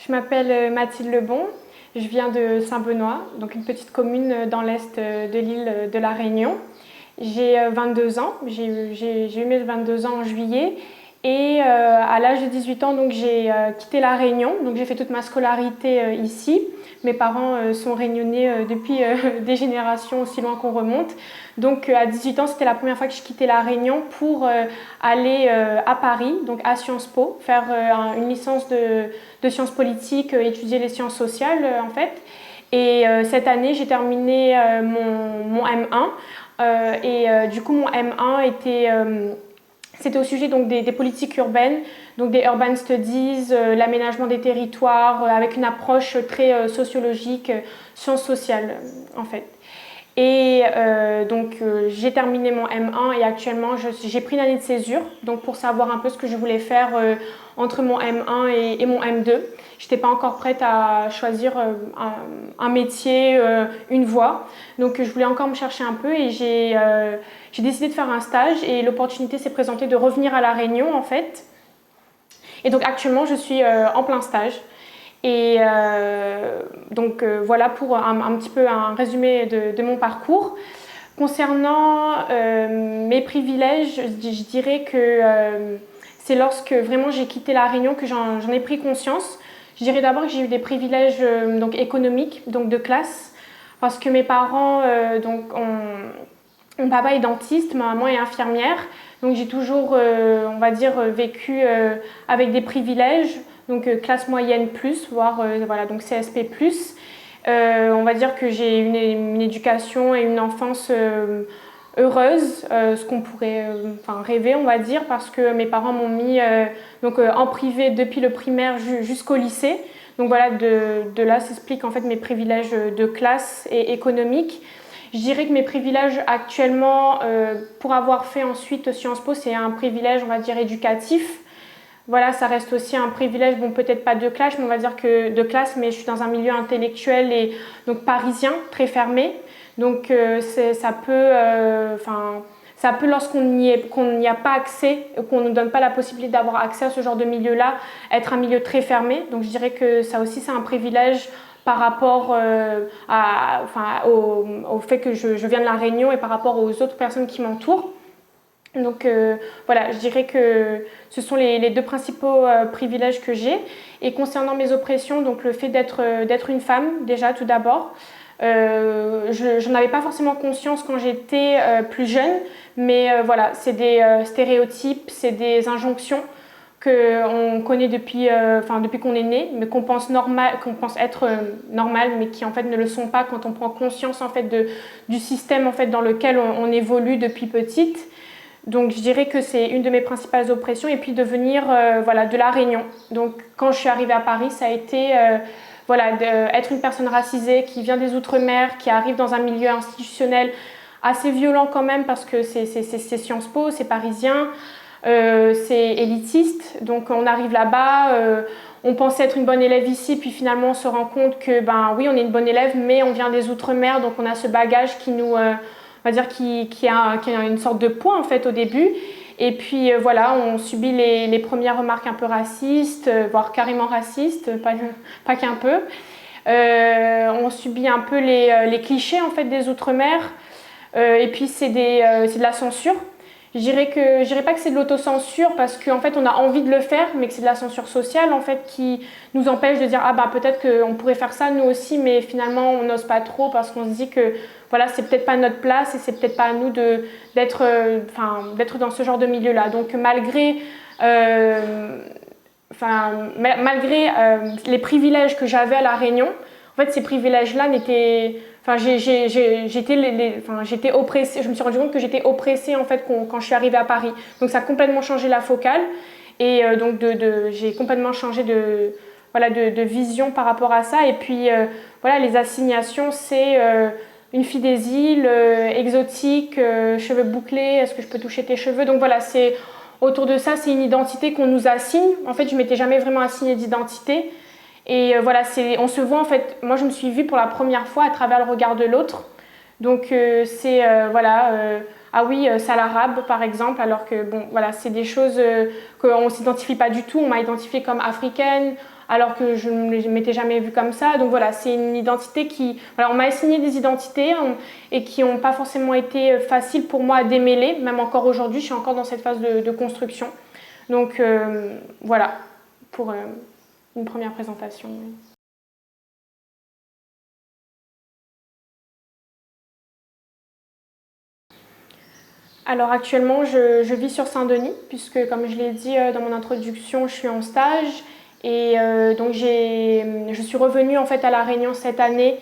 Je m'appelle Mathilde Lebon, je viens de Saint-Benoît, donc une petite commune dans l'est de l'île de la Réunion. J'ai 22 ans, j'ai eu mes 22 ans en juillet et à l'âge de 18 ans j'ai quitté la Réunion, donc j'ai fait toute ma scolarité ici. Mes parents sont réunionnais depuis des générations aussi loin qu'on remonte. Donc à 18 ans, c'était la première fois que je quittais la Réunion pour aller à Paris, donc à Sciences Po, faire une licence de sciences politiques, étudier les sciences sociales en fait. Et cette année, j'ai terminé mon M1 du coup mon M1 c'était au sujet donc, des politiques urbaines, donc des urban studies, l'aménagement des territoires, avec une approche très sociologique, sciences sociales en fait. Et j'ai terminé mon M1 et actuellement j'ai pris une année de césure donc pour savoir un peu ce que je voulais faire entre mon M1 et mon M2. Je n'étais pas encore prête à choisir un métier, une voie. Donc je voulais encore me chercher un peu et j'ai décidé de faire un stage et l'opportunité s'est présentée de revenir à La Réunion en fait. Et donc actuellement je suis en plein stage. Et voilà pour un petit peu un résumé de mon parcours. Concernant mes privilèges, je dirais que c'est lorsque vraiment j'ai quitté La Réunion que j'en ai pris conscience. Je dirais d'abord que j'ai eu des privilèges donc économiques, donc de classe, parce que mes parents, mon papa est dentiste, ma maman est infirmière, donc j'ai toujours, on va dire, vécu avec des privilèges. Donc classe moyenne plus, voire voilà, donc CSP plus. On va dire que j'ai une éducation et une enfance heureuse, ce qu'on pourrait rêver, on va dire, parce que mes parents m'ont mis en privé depuis le primaire jusqu'au lycée. Donc voilà, de là s'expliquent en fait mes privilèges de classe et économiques. Je dirais que mes privilèges actuellement, pour avoir fait ensuite Sciences Po, c'est un privilège, on va dire, éducatif. Voilà, ça reste aussi un privilège, bon peut-être pas de classe, mais on va dire que de classe, mais je suis dans un milieu intellectuel et donc parisien, très fermé. Donc ça peut lorsqu'on n'y a pas accès, qu'on ne nous donne pas la possibilité d'avoir accès à ce genre de milieu-là, être un milieu très fermé. Donc je dirais que ça aussi c'est un privilège par rapport au fait que je viens de La Réunion et par rapport aux autres personnes qui m'entourent. Donc voilà, je dirais que ce sont les deux principaux privilèges que j'ai. Et concernant mes oppressions, donc le fait d'être une femme, déjà tout d'abord, je n'en avais pas forcément conscience quand j'étais plus jeune, mais voilà, c'est des stéréotypes, c'est des injonctions qu'on connaît depuis qu'on est né, mais qu'on pense être normal, mais qui en fait ne le sont pas quand on prend conscience en fait du système en fait dans lequel on évolue depuis petite. Donc je dirais que c'est une de mes principales oppressions et puis de venir de La Réunion. Donc quand je suis arrivée à Paris, ça a été être une personne racisée qui vient des Outre-mer, qui arrive dans un milieu institutionnel assez violent quand même parce que c'est Sciences Po, c'est parisien, c'est élitiste. Donc on arrive là-bas, on pensait être une bonne élève ici, puis finalement on se rend compte que oui on est une bonne élève, mais on vient des Outre-mer, donc on a ce bagage qui nous on va dire qui a une sorte de poids en fait au début. Et puis voilà, on subit les premières remarques un peu racistes, voire carrément racistes, pas qu'un peu. On subit un peu les clichés en fait des Outre-mer. Et puis c'est de la censure. Je dirais pas que c'est de l'autocensure parce qu'en fait on a envie de le faire, mais que c'est de la censure sociale en fait qui nous empêche de dire peut-être qu'on pourrait faire ça nous aussi, mais finalement on n'ose pas trop parce qu'on se dit que voilà, c'est peut-être pas notre place et c'est peut-être pas à nous d'être dans ce genre de milieu-là. Donc malgré les privilèges que j'avais à La Réunion, en fait ces privilèges-là n'étaient j'étais oppressée, je me suis rendu compte que j'étais oppressée en fait quand je suis arrivée à Paris. Donc ça a complètement changé la focale et j'ai complètement changé de vision par rapport à ça. Et puis les assignations, c'est une fille des îles, exotique, cheveux bouclés, est-ce que je peux toucher tes cheveux? Donc voilà, c'est autour de ça, c'est une identité qu'on nous assigne. En fait, je m'étais jamais vraiment assignée d'identité. Et on se voit en fait, moi je me suis vue pour la première fois à travers le regard de l'autre. Donc c'est c'est l'arabe par exemple, alors que c'est des choses qu'on ne s'identifie pas du tout. On m'a identifiée comme africaine, alors que je ne m'étais jamais vue comme ça. Donc voilà, c'est une identité qui... Voilà, on m'a assigné des identités et qui n'ont pas forcément été faciles pour moi à démêler. Même encore aujourd'hui, je suis encore dans cette phase de construction. Donc voilà, pour une première présentation. Alors actuellement, je vis sur Saint-Denis, puisque comme je l'ai dit dans mon introduction, je suis en stage. Et donc je suis revenue en fait à La Réunion cette année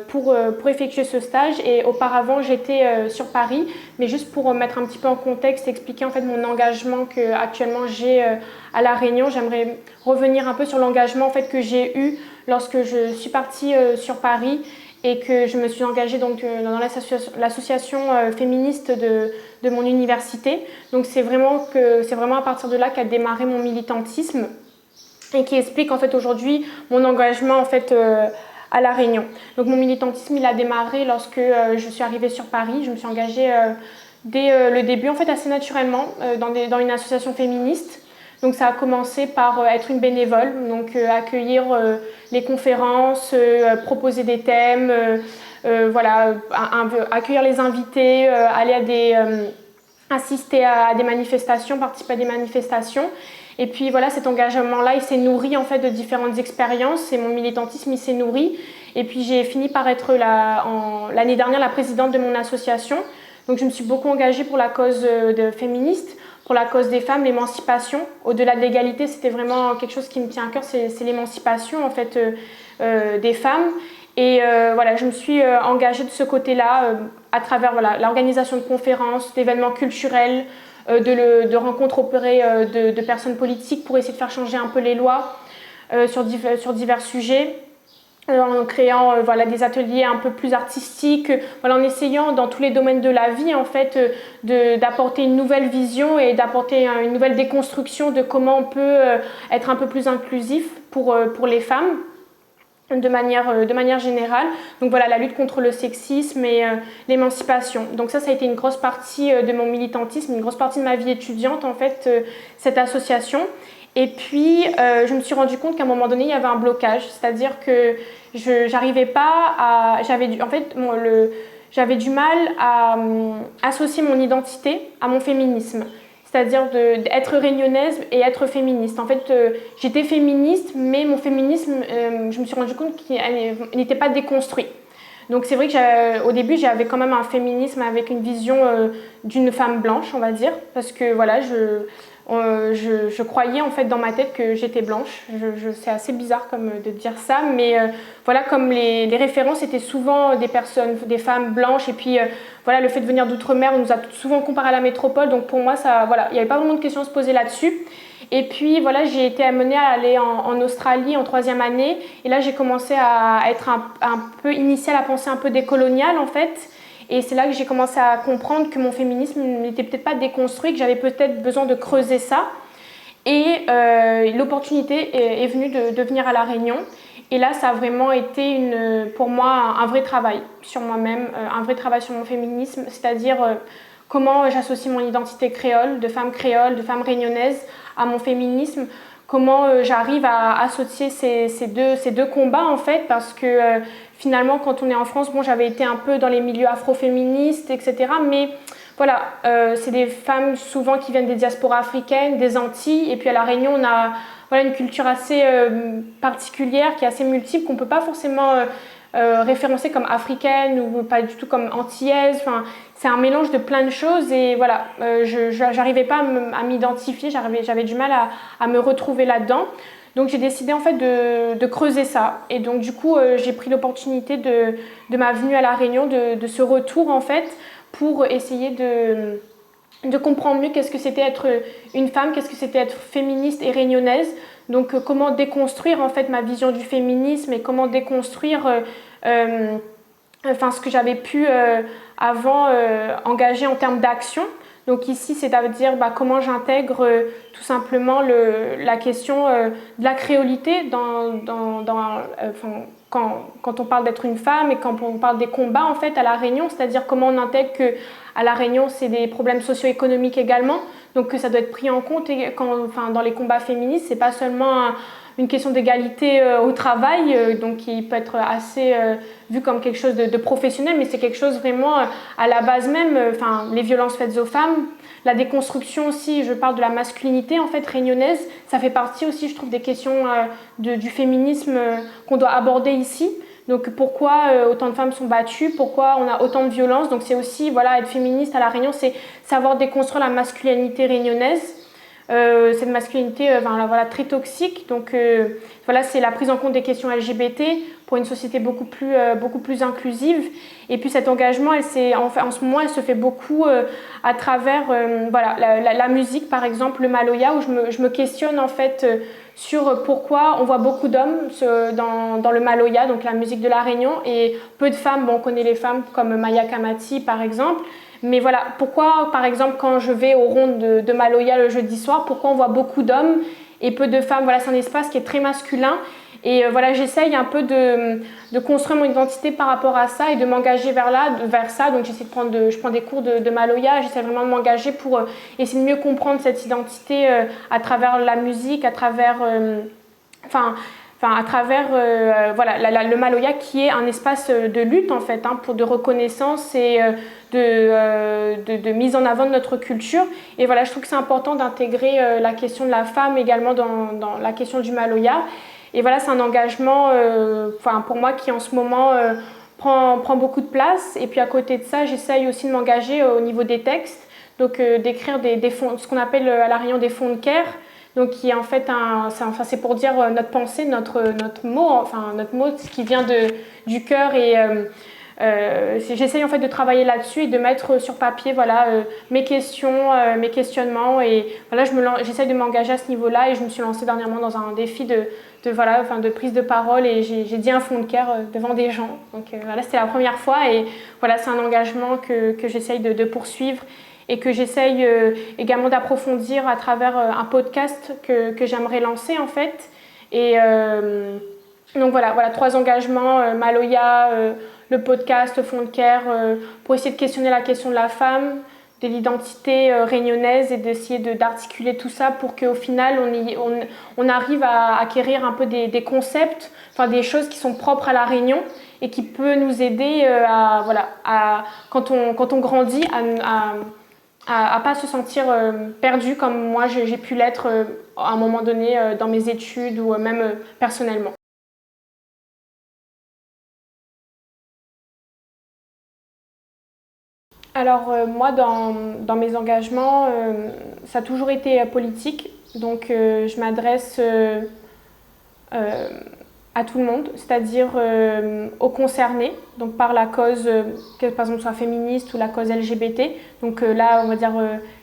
pour effectuer ce stage. Et auparavant, j'étais sur Paris, mais juste pour mettre un petit peu en contexte, expliquer en fait mon engagement que actuellement j'ai à La Réunion, j'aimerais revenir un peu sur l'engagement en fait que j'ai eu lorsque je suis partie sur Paris et que je me suis engagée donc, dans l'association féministe de mon université. Donc c'est vraiment à partir de là qu'a démarré mon militantisme et qui explique en fait aujourd'hui mon engagement en fait à La Réunion. Donc mon militantisme il a démarré lorsque je suis arrivée sur Paris. Je me suis engagée dès le début en fait assez naturellement dans une association féministe. Donc ça a commencé par être une bénévole, donc accueillir les conférences, proposer des thèmes, voilà, accueillir les invités, aller assister à des manifestations, participer à des manifestations. Et puis voilà, cet engagement-là, il s'est nourri en fait de différentes expériences et mon militantisme, il s'est nourri. Et puis j'ai fini par être l'année dernière la présidente de mon association. Donc je me suis beaucoup engagée pour la cause féministe, pour la cause des femmes, l'émancipation. Au-delà de l'égalité, c'était vraiment quelque chose qui me tient à cœur, c'est l'émancipation en fait des femmes. Et voilà, je me suis engagée de ce côté-là à travers voilà, l'organisation de conférences, d'événements culturels, de rencontres auprès de personnes politiques pour essayer de faire changer un peu les lois sur divers sujets. En créant voilà, des ateliers un peu plus artistiques, voilà, en essayant dans tous les domaines de la vie en fait, d'apporter une nouvelle vision et d'apporter une nouvelle déconstruction de comment on peut être un peu plus inclusif pour les femmes de manière générale. Donc voilà, la lutte contre le sexisme et l'émancipation. Donc ça a été une grosse partie de mon militantisme, une grosse partie de ma vie étudiante en fait, cette association. Et puis, je me suis rendu compte qu'à un moment donné, il y avait un blocage, c'est-à-dire que j'arrivais pas à... J'avais du mal à associer mon identité à mon féminisme, c'est-à-dire d'être réunionnaise et être féministe. En fait, j'étais féministe, mais mon féminisme, je me suis rendu compte qu'il n'était pas déconstruit. Donc c'est vrai qu'au début, j'avais quand même un féminisme avec une vision d'une femme blanche, on va dire, parce que voilà, je croyais en fait dans ma tête que j'étais blanche. C'est assez bizarre comme de dire ça, mais voilà, comme les références étaient souvent des femmes blanches, et puis voilà, le fait de venir d'outre-mer, on nous a souvent comparé à la métropole, donc pour moi, voilà, il n'y avait pas vraiment de questions à se poser là-dessus. Et puis voilà, j'ai été amenée à aller en Australie en 3e année, et là j'ai commencé à être un peu initiée à la pensée un peu décoloniale en fait. Et c'est là que j'ai commencé à comprendre que mon féminisme n'était peut-être pas déconstruit, que j'avais peut-être besoin de creuser ça. Et l'opportunité est venue de venir à La Réunion. Et là, ça a vraiment été pour moi un vrai travail sur moi-même, un vrai travail sur mon féminisme, c'est-à-dire comment j'associe mon identité créole, de femme réunionnaise, à mon féminisme, comment j'arrive à associer ces deux combats en fait, parce que finalement quand on est en France, bon, j'avais été un peu dans les milieux afroféministes, etc. Mais voilà, c'est des femmes souvent qui viennent des diasporas africaines, des Antilles, et puis à La Réunion on a voilà, une culture assez particulière, qui est assez multiple, qu'on ne peut pas forcément référencer comme africaine ou pas du tout comme antillaise. Enfin, c'est un mélange de plein de choses et voilà, je n'arrivais pas à m'identifier, j'avais du mal à me retrouver là-dedans. Donc j'ai décidé en fait de creuser ça, et donc du coup j'ai pris l'opportunité de ma venue à La Réunion, de ce retour en fait, pour essayer de comprendre mieux qu'est-ce que c'était être une femme, qu'est-ce que c'était être féministe et réunionnaise. Donc comment déconstruire en fait ma vision du féminisme et comment déconstruire ce que j'avais pu avant engager en termes d'action. Donc ici, c'est-à-dire comment j'intègre tout simplement la question de la créolité quand on parle d'être une femme et quand on parle des combats en fait à La Réunion, c'est-à-dire comment on intègre qu'à à La Réunion, c'est des problèmes socio-économiques également. Donc ça doit être pris en compte dans les combats féministes. C'est pas seulement une question d'égalité au travail, donc qui peut être assez vu comme quelque chose de professionnel, mais c'est quelque chose vraiment à la base même, les violences faites aux femmes, la déconstruction aussi, je parle de la masculinité en fait réunionnaise, ça fait partie aussi je trouve des questions du féminisme qu'on doit aborder ici. Donc pourquoi autant de femmes sont battues, pourquoi on a autant de violences, donc c'est aussi être féministe à La Réunion, c'est savoir déconstruire la masculinité réunionnaise. Cette masculinité très toxique. Donc c'est la prise en compte des questions LGBT pour une société beaucoup plus inclusive. Et puis cet engagement, en ce moment, elle se fait beaucoup à travers la musique, par exemple, le Maloya, où je me questionne en fait sur pourquoi on voit beaucoup d'hommes dans le Maloya, donc la musique de La Réunion, et peu de femmes. Bon, on connaît les femmes comme Maya Kamati, par exemple. Mais voilà, pourquoi, par exemple, quand je vais au rond de Maloya le jeudi soir, pourquoi on voit beaucoup d'hommes et peu de femmes? Voilà, c'est un espace qui est très masculin. Et j'essaye un peu de construire mon identité par rapport à ça et de m'engager vers ça. Donc, je prends des cours de Maloya, j'essaie vraiment de m'engager pour essayer de mieux comprendre cette identité à travers la musique, à travers... le Maloya qui est un espace de lutte en fait, de reconnaissance et de mise en avant de notre culture. Et voilà, je trouve que c'est important d'intégrer la question de la femme également dans la question du Maloya. Et voilà, c'est un engagement pour moi qui en ce moment prend beaucoup de place. Et puis à côté de ça, j'essaye aussi de m'engager au niveau des textes, donc d'écrire des fonds, ce qu'on appelle à La Réunion des fonds de care. Donc qui est en fait c'est pour dire notre pensée, notre mot, ce qui vient du cœur. Et j'essaye en fait de travailler là-dessus et de mettre sur papier mes questions, mes questionnements. Et voilà, j'essaye de m'engager à ce niveau-là. Et je me suis lancée dernièrement dans un défi de prise de parole. Et j'ai dit un fond de cœur devant des gens. Donc c'était la première fois. Et voilà, c'est un engagement que j'essaye de poursuivre. Et que j'essaye également d'approfondir à travers un podcast que j'aimerais lancer en fait. Et donc voilà, 3 engagements, Maloya, le podcast, Fond de care, pour essayer de questionner la question de la femme, de l'identité réunionnaise et d'essayer d'articuler tout ça pour qu'au final on arrive à acquérir un peu des concepts, des choses qui sont propres à La Réunion et qui peut nous aider quand on grandit à pas se sentir perdu comme moi j'ai pu l'être à un moment donné dans mes études ou même personnellement. Alors moi dans mes engagements, ça a toujours été politique, donc je m'adresse à tout le monde, c'est-à-dire aux concernés, donc par la cause, que par exemple soit féministe ou la cause LGBT, donc là on va dire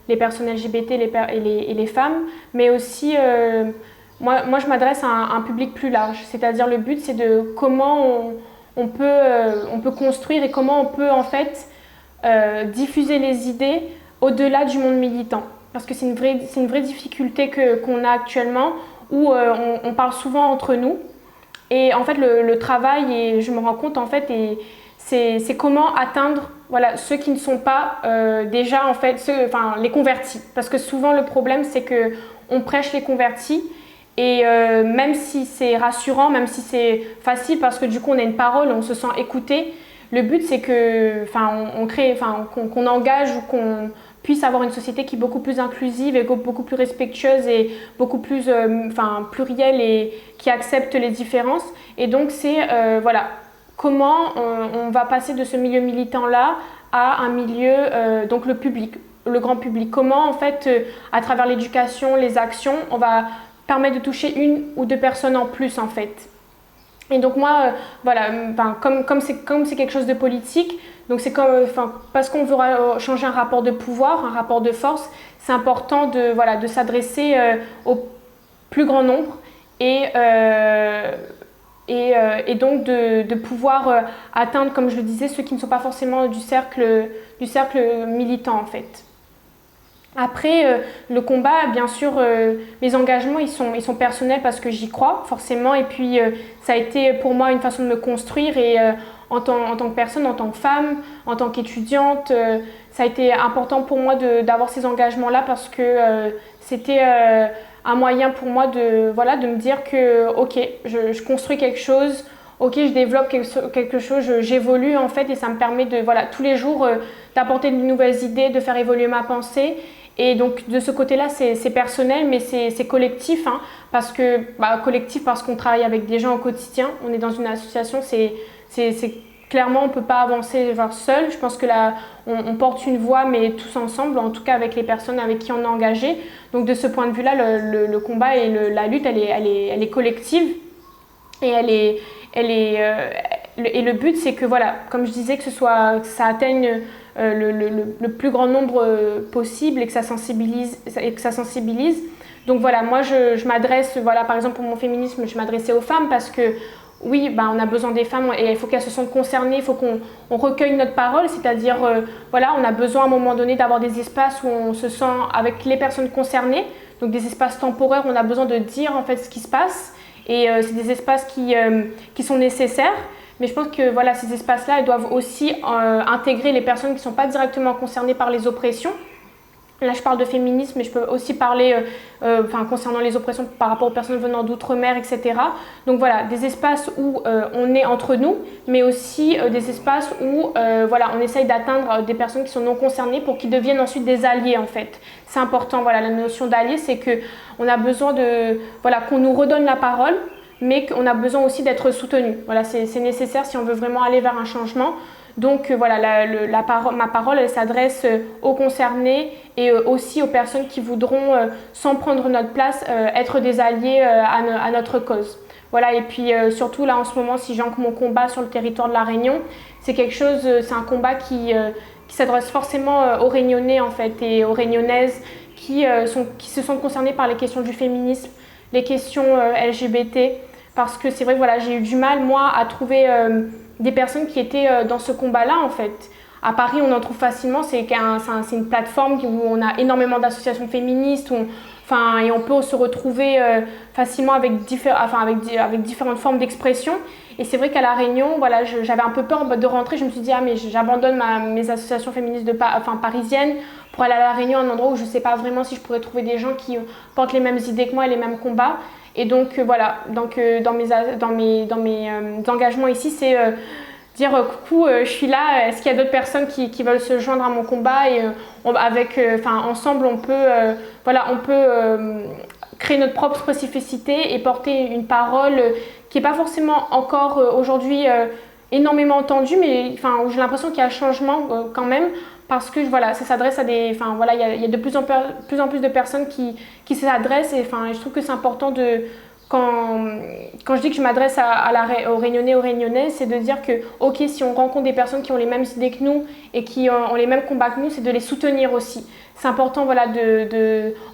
les personnes LGBT et les femmes, mais aussi moi je m'adresse à un public plus large, c'est-à-dire le but c'est de comment on peut construire et comment on peut en fait diffuser les idées au-delà du monde militant, parce que c'est une vraie difficulté qu'on a actuellement où on parle souvent entre nous. Et en fait, le travail, et je me rends compte en fait, c'est comment atteindre ceux qui ne sont pas déjà en fait, les convertis. Parce que souvent le problème c'est qu'on prêche les convertis et même si c'est rassurant, même si c'est facile parce que du coup on a une parole, on se sent écouté, le but c'est qu'on engage ou qu'on puisse avoir une société qui est beaucoup plus inclusive et beaucoup plus respectueuse et beaucoup plus plurielle et qui accepte les différences. Et donc c'est comment on va passer de ce milieu militant-là à un milieu, donc le public, le grand public. Comment en fait, à travers l'éducation, les actions, on va permettre de toucher 1 ou 2 personnes en plus en fait. Et donc moi, comme c'est quelque chose de politique, donc c'est parce qu'on veut changer un rapport de pouvoir, un rapport de force, c'est important de s'adresser au plus grand nombre et donc de pouvoir atteindre, comme je le disais, ceux qui ne sont pas forcément du cercle militant en fait. Après, le combat, bien sûr, mes engagements, ils sont personnels parce que j'y crois, forcément. Et puis, ça a été pour moi une façon de me construire. Et en tant que personne, en tant que femme, en tant qu'étudiante. Ça a été important pour moi d'avoir ces engagements-là parce que c'était un moyen pour moi voilà, de me dire que ok, je construis quelque chose, ok, je développe quelque chose, j'évolue en fait et ça me permet de voilà, tous les jours d'apporter de nouvelles idées, de faire évoluer ma pensée. Et donc de ce côté-là, c'est personnel, mais c'est collectif, hein, parce que collectif parce qu'on travaille avec des gens au quotidien. On est dans une association, c'est clairement on ne peut pas avancer seul. Je pense que là, on porte une voix, mais tous ensemble, en tout cas avec les personnes avec qui on est engagé. Donc de ce point de vue-là, le combat et la lutte, elle est collective et et le but, c'est que voilà, comme je disais, que ça atteigne le plus grand nombre possible et que ça sensibilise. Donc voilà, moi je m'adresse, voilà, par exemple pour mon féminisme, je m'adressais aux femmes parce que oui, on a besoin des femmes et il faut qu'elles se sentent concernées, il faut qu'on recueille notre parole, c'est-à-dire voilà, on a besoin à un moment donné d'avoir des espaces où on se sent avec les personnes concernées, donc des espaces temporaires où on a besoin de dire en fait ce qui se passe et c'est des espaces qui sont nécessaires. Mais je pense que voilà, ces espaces-là doivent aussi intégrer les personnes qui ne sont pas directement concernées par les oppressions. Là, je parle de féminisme, mais je peux aussi parler concernant les oppressions par rapport aux personnes venant d'outre-mer, etc. Donc voilà, des espaces où on est entre nous, mais aussi des espaces où voilà, on essaye d'atteindre des personnes qui sont non concernées pour qu'ils deviennent ensuite des alliés en fait. C'est important, voilà, la notion d'allié, c'est qu'on a besoin voilà, qu'on nous redonne la parole, mais qu'on a besoin aussi d'être soutenu. Voilà, c'est nécessaire si on veut vraiment aller vers un changement. Donc voilà, ma parole, elle s'adresse aux concernés et aussi aux personnes qui voudront, sans prendre notre place, être des alliés à notre cause. Voilà, et puis surtout là en ce moment, si j'ancre mon combat sur le territoire de la Réunion, c'est un combat qui s'adresse forcément aux Réunionnais en fait et aux Réunionnaises qui se sentent concernés par les questions du féminisme, les questions LGBT, parce que c'est vrai que voilà, j'ai eu du mal moi à trouver des personnes qui étaient dans ce combat-là en fait. À Paris, on en trouve facilement, c'est une plateforme où on a énormément d'associations féministes, et on peut se retrouver facilement avec différentes formes d'expression. Et c'est vrai qu'à La Réunion, voilà, j'avais un peu peur de rentrer, je me suis dit, mais j'abandonne mes associations féministes parisiennes pour aller à La Réunion, un endroit où je ne sais pas vraiment si je pourrais trouver des gens qui portent les mêmes idées que moi et les mêmes combats. Et donc voilà, dans mes engagements ici, c'est dire coucou, je suis là, est-ce qu'il y a d'autres personnes qui veulent se joindre à mon combat et ensemble on peut créer notre propre spécificité et porter une parole qui n'est pas forcément encore aujourd'hui énormément entendue, mais où j'ai l'impression qu'il y a un changement quand même. Parce que voilà, ça s'adresse à il y a de plus en plus de personnes qui s'adressent et je trouve que c'est important quand je dis que je m'adresse aux Réunionnais, aux Réunionnaises, c'est de dire que ok, si on rencontre des personnes qui ont les mêmes idées que nous et qui ont les mêmes combats que nous, c'est de les soutenir aussi. C'est important voilà,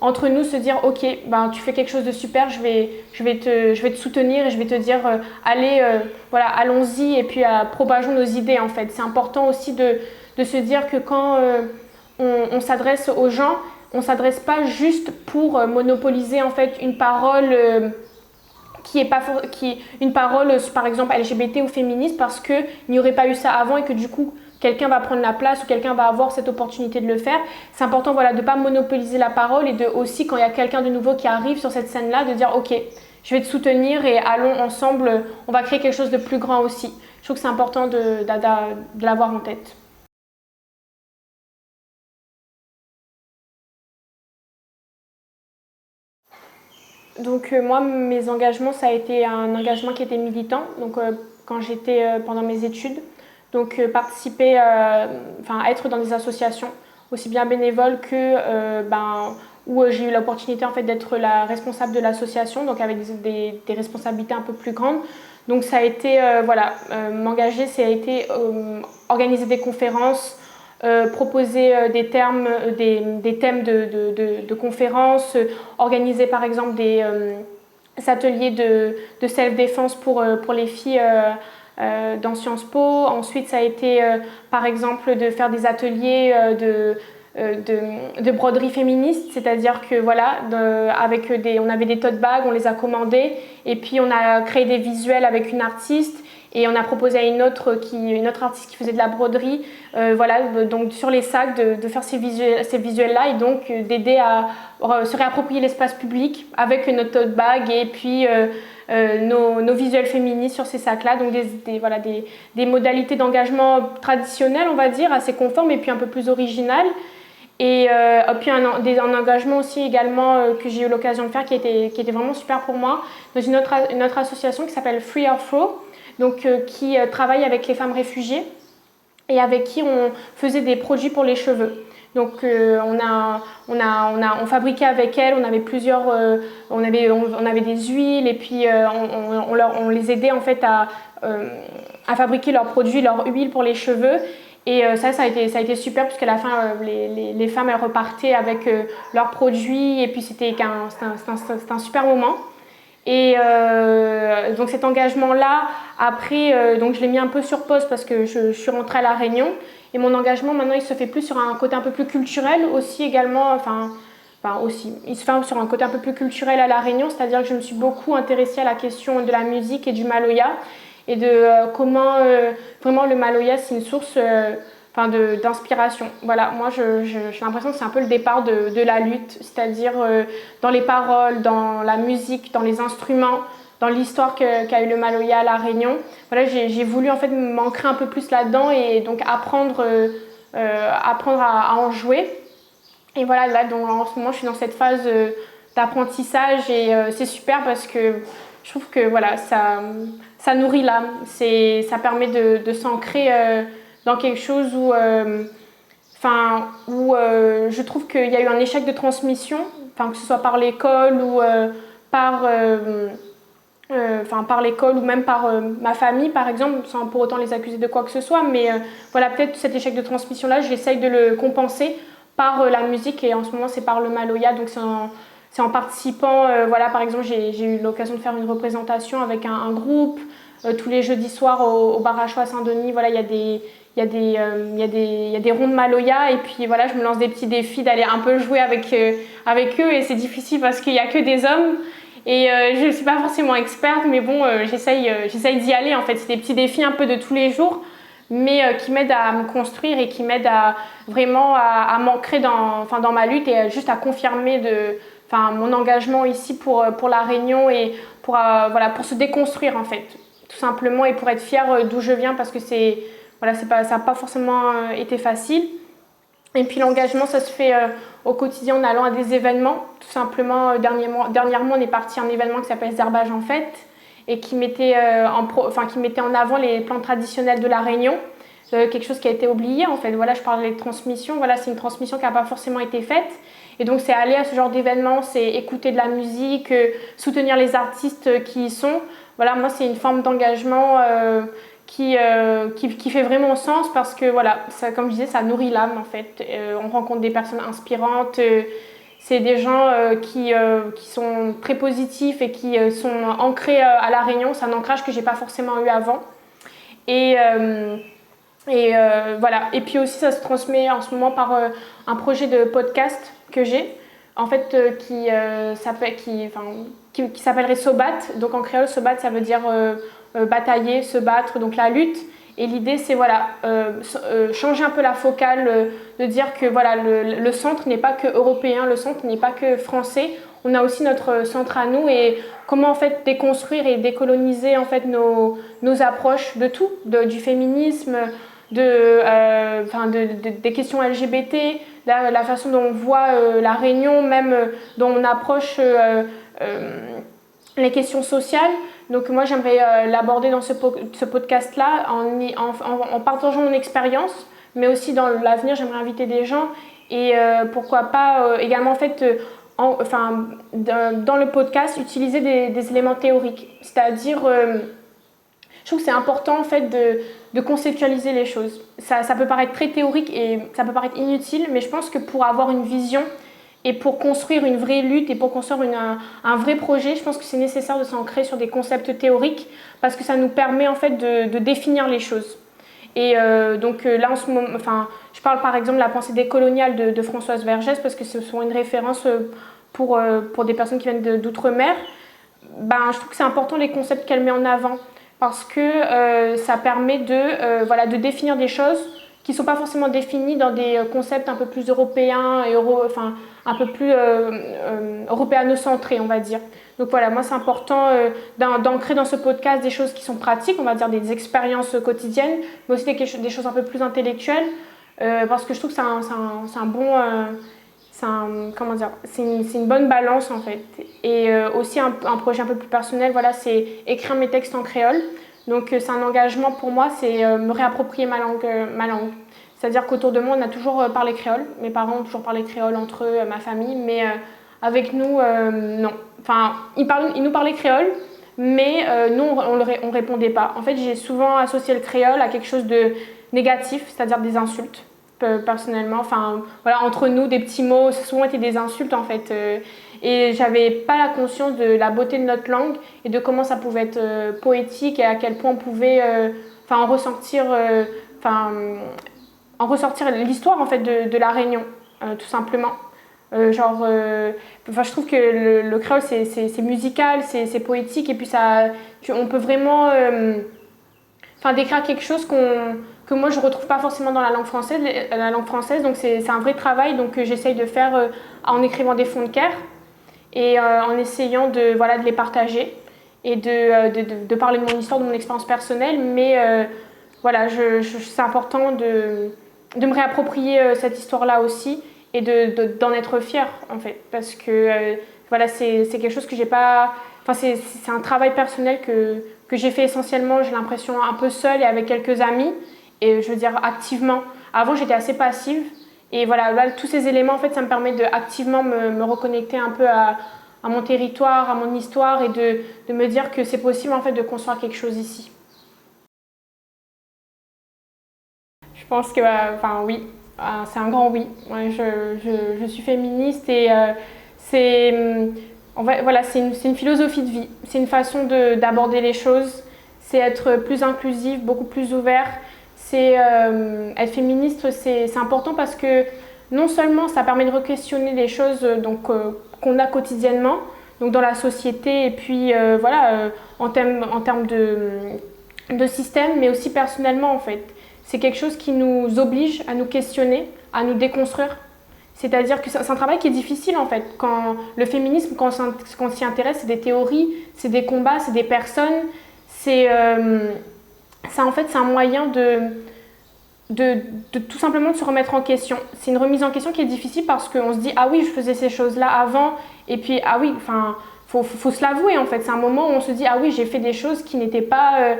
entre nous se dire ok, tu fais quelque chose de super, je vais te soutenir et je vais te dire allez, voilà, allons-y et puis propageons nos idées en fait. C'est important aussi de se dire que quand on s'adresse aux gens, on ne s'adresse pas juste pour monopoliser en fait une parole une parole par exemple LGBT ou féministe parce qu'il n'y aurait pas eu ça avant et que du coup quelqu'un va prendre la place ou quelqu'un va avoir cette opportunité de le faire. C'est important voilà, de ne pas monopoliser la parole et aussi quand il y a quelqu'un de nouveau qui arrive sur cette scène-là, de dire ok, je vais te soutenir et allons ensemble, on va créer quelque chose de plus grand aussi. Je trouve que c'est important de l'avoir en tête. Donc moi, mes engagements, ça a été un engagement qui était militant, donc quand j'étais pendant mes études. Donc participer, être dans des associations, aussi bien bénévoles que où j'ai eu l'opportunité en fait d'être la responsable de l'association, donc avec des responsabilités un peu plus grandes. Donc ça a été, m'engager, ça a été organiser des conférences, proposer des thèmes de conférences, organiser par exemple des ateliers de self-défense pour les filles dans Sciences Po. Ensuite, ça a été par exemple de faire des ateliers de broderie féministe, c'est-à-dire que voilà, on avait des tote bags, on les a commandés et puis on a créé des visuels avec une artiste Et on a proposé à une autre artiste qui faisait de la broderie, voilà, donc sur les sacs, de faire ces visuels-là et donc d'aider à se réapproprier l'espace public avec notre tote bag et puis nos visuels féministes sur ces sacs-là. Donc voilà, des modalités d'engagement traditionnelles, on va dire, assez conformes et puis un peu plus originales. Et puis un engagement aussi également que j'ai eu l'occasion de faire qui était vraiment super pour moi dans une autre association qui s'appelle Free Afro, donc qui travaille avec les femmes réfugiées et avec qui on faisait des produits pour les cheveux. Donc on fabriquait avec elles, on avait plusieurs, on avait des huiles et puis on les aidait en fait à fabriquer leurs produits, leurs huiles pour les cheveux. Et ça a été super parce qu'à la fin, les femmes elles repartaient avec leurs produits et puis c'était un super moment. Et donc cet engagement-là, après, donc je l'ai mis un peu sur pause parce que je suis rentrée à La Réunion. Et mon engagement maintenant, il se fait plus sur un côté un peu plus culturel aussi également. Il se fait sur un côté un peu plus culturel à La Réunion, c'est-à-dire que je me suis beaucoup intéressée à la question de la musique et du maloya et de comment vraiment le maloya c'est une source d'inspiration. Voilà, moi j'ai l'impression que c'est un peu le départ de la lutte, c'est-à-dire dans les paroles, dans la musique, dans les instruments, dans l'histoire qu'a eu le maloya à La Réunion. Voilà, j'ai voulu en fait m'ancrer un peu plus là-dedans et donc apprendre à en jouer. Et voilà, là donc, en ce moment je suis dans cette phase d'apprentissage et c'est super parce que je trouve que voilà, ça nourrit l'âme, ça permet de s'ancrer dans quelque chose où je trouve qu'il y a eu un échec de transmission, que ce soit par l'école ou par l'école ou même par ma famille par exemple, sans pour autant les accuser de quoi que ce soit, mais voilà, peut-être cet échec de transmission là j'essaye de le compenser par la musique et en ce moment c'est par le maloya, donc c'est en participant, voilà, par exemple j'ai eu l'occasion de faire une représentation avec un groupe tous les jeudis soirs au bar à choix à Saint-Denis. Voilà, il y a des ronds de maloya et puis voilà, je me lance des petits défis d'aller un peu jouer avec eux et c'est difficile parce qu'il n'y a que des hommes et je ne suis pas forcément experte, mais bon, j'essaye d'y aller en fait. C'est des petits défis un peu de tous les jours, mais qui m'aident à me construire et qui m'aident vraiment à m'ancrer dans ma lutte et juste à confirmer mon engagement ici pour La Réunion et pour se déconstruire en fait, tout simplement, et pour être fière d'où je viens parce que ça n'a pas forcément été facile. Et puis l'engagement, ça se fait au quotidien en allant à des événements. Tout simplement, dernièrement, on est parti à un événement qui s'appelle Zerbaj en fête et qui mettait en avant les plantes traditionnelles de La Réunion. Quelque chose qui a été oublié en fait. Voilà, je parlais de transmission. Voilà, c'est une transmission qui n'a pas forcément été faite. Et donc c'est aller à ce genre d'événement, c'est écouter de la musique, soutenir les artistes qui y sont. Voilà, moi c'est une forme d'engagement qui fait vraiment sens parce que voilà, ça, comme je disais, ça nourrit l'âme en fait. On rencontre des personnes inspirantes, c'est des gens qui sont très positifs et qui sont ancrés à La Réunion. C'est un ancrage que j'ai pas forcément eu avant. Et voilà. Et puis aussi, ça se transmet en ce moment par un projet de podcast que j'ai, en fait, qui s'appellerait Sobat. Donc en créole, Sobat, ça veut dire batailler, se battre, donc la lutte. Et l'idée, c'est voilà, changer un peu la focale, de dire que voilà, le centre n'est pas que européen, le centre n'est pas que français. On a aussi notre centre à nous et comment en fait déconstruire et décoloniser en fait nos approches de tout, du féminisme, des questions LGBT, la façon dont on voit La Réunion, même dont on approche les questions sociales. Donc moi j'aimerais l'aborder dans ce podcast-là en partageant mon expérience, mais aussi dans l'avenir j'aimerais inviter des gens et pourquoi pas également en fait dans le podcast utiliser des éléments théoriques, c'est-à-dire je trouve que c'est important en fait de conceptualiser les choses. Ça peut paraître très théorique et ça peut paraître inutile, mais je pense que pour avoir une vision et pour construire une vraie lutte et pour construire un vrai projet, je pense que c'est nécessaire de s'ancrer sur des concepts théoriques parce que ça nous permet en fait de définir les choses. Et donc là en ce moment, je parle par exemple de la pensée décoloniale de Françoise Vergès parce que ce sont une référence pour des personnes qui viennent d'outre-mer. Je trouve que c'est important les concepts qu'elle met en avant parce que ça permet de définir des choses qui ne sont pas forcément définies dans des concepts un peu plus européens et un peu plus européano-centrés, on va dire. Donc voilà, moi c'est important d'ancrer dans ce podcast des choses qui sont pratiques, on va dire des expériences quotidiennes, mais aussi des choses un peu plus intellectuelles, parce que je trouve que c'est une bonne balance en fait. Et aussi un projet un peu plus personnel, voilà, c'est écrire mes textes en créole. Donc c'est un engagement pour moi, c'est me réapproprier ma langue. C'est-à-dire qu'autour de moi, on a toujours parlé créole. Mes parents ont toujours parlé créole entre eux, ma famille, mais avec nous, non. Enfin, ils nous parlaient créole, mais nous, on répondait pas. En fait, j'ai souvent associé le créole à quelque chose de négatif, c'est-à-dire des insultes, personnellement. Enfin, voilà, entre nous, des petits mots, ça a souvent été des insultes, en fait. Et j'avais pas la conscience de la beauté de notre langue et de comment ça pouvait être poétique et à quel point on pouvait en ressortir l'histoire en fait de la Réunion, tout simplement. Je trouve que le créole c'est musical, c'est poétique et puis on peut vraiment décrire quelque chose que moi je retrouve pas forcément dans la langue française. Donc c'est un vrai travail que j'essaye de faire en écrivant des fonds de cœur et en essayant de les partager et de parler de mon histoire, de mon expérience personnelle, mais c'est important de me réapproprier cette histoire-là aussi et d'en être fière en fait, parce que c'est quelque chose que j'ai pas, c'est un travail personnel que j'ai fait essentiellement, j'ai l'impression un peu seule et avec quelques amis, et je veux dire activement. Avant j'étais assez passive et là, tous ces éléments en fait ça me permet de activement me reconnecter un peu à mon territoire, à mon histoire et de me dire que c'est possible en fait de construire quelque chose ici. Je pense que oui, c'est un grand oui. Ouais, je suis féministe et c'est une philosophie de vie. C'est une façon d'aborder les choses. C'est être plus inclusif, beaucoup plus ouvert. C'est être féministe, c'est important parce que non seulement ça permet de re-questionner les choses qu'on a quotidiennement, donc dans la société et puis en termes de système, mais aussi personnellement en fait. C'est quelque chose qui nous oblige à nous questionner, à nous déconstruire. C'est-à-dire que c'est un travail qui est difficile en fait. Quand le féminisme, quand on s'y intéresse, c'est des théories, c'est des combats, c'est des personnes. En fait, c'est un moyen de tout simplement de se remettre en question. C'est une remise en question qui est difficile parce qu'on se dit « Ah oui, je faisais ces choses-là avant » et puis « Ah oui, faut se l'avouer en fait. » C'est un moment où on se dit « Ah oui, j'ai fait des choses qui n'étaient pas,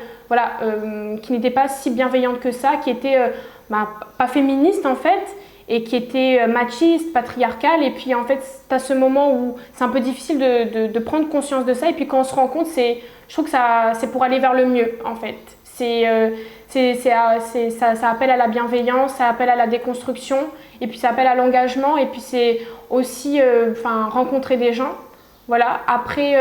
qui n'étaient pas si bienveillantes que ça, qui étaient pas féministes en fait, et qui étaient machistes, patriarcales. » Et puis en fait, tu as ce moment où c'est un peu difficile de prendre conscience de ça. Et puis quand on se rend compte, je trouve que c'est pour aller vers le mieux en fait. Ça appelle à la bienveillance, ça appelle à la déconstruction, et puis ça appelle à l'engagement, et puis c'est aussi rencontrer des gens. Voilà. Après,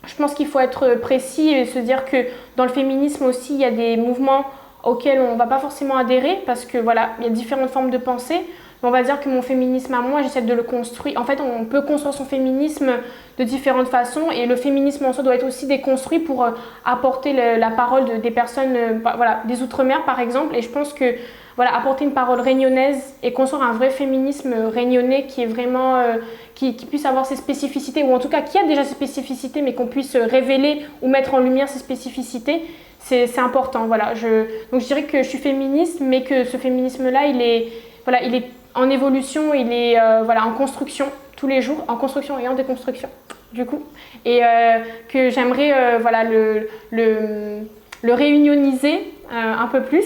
je pense qu'il faut être précis et se dire que dans le féminisme aussi, il y a des mouvements auxquels on ne va pas forcément adhérer parce que il y a différentes formes de pensée. Mais on va dire que mon féminisme à moi, j'essaie de le construire. En fait, on peut construire son féminisme de différentes façons et le féminisme en soi doit être aussi déconstruit pour apporter la parole des personnes, des Outre-mer par exemple. Et je pense que apporter une parole réunionnaise et construire un vrai féminisme réunionnais qui est vraiment qui puisse avoir ses spécificités, ou en tout cas qui a déjà ses spécificités mais qu'on puisse révéler ou mettre en lumière ses spécificités, c'est important. Donc je dirais que je suis féministe, mais que ce féminisme-là, il est en évolution, il est en construction tous les jours, en construction et en déconstruction du coup, et que j'aimerais le réunioniser un peu plus.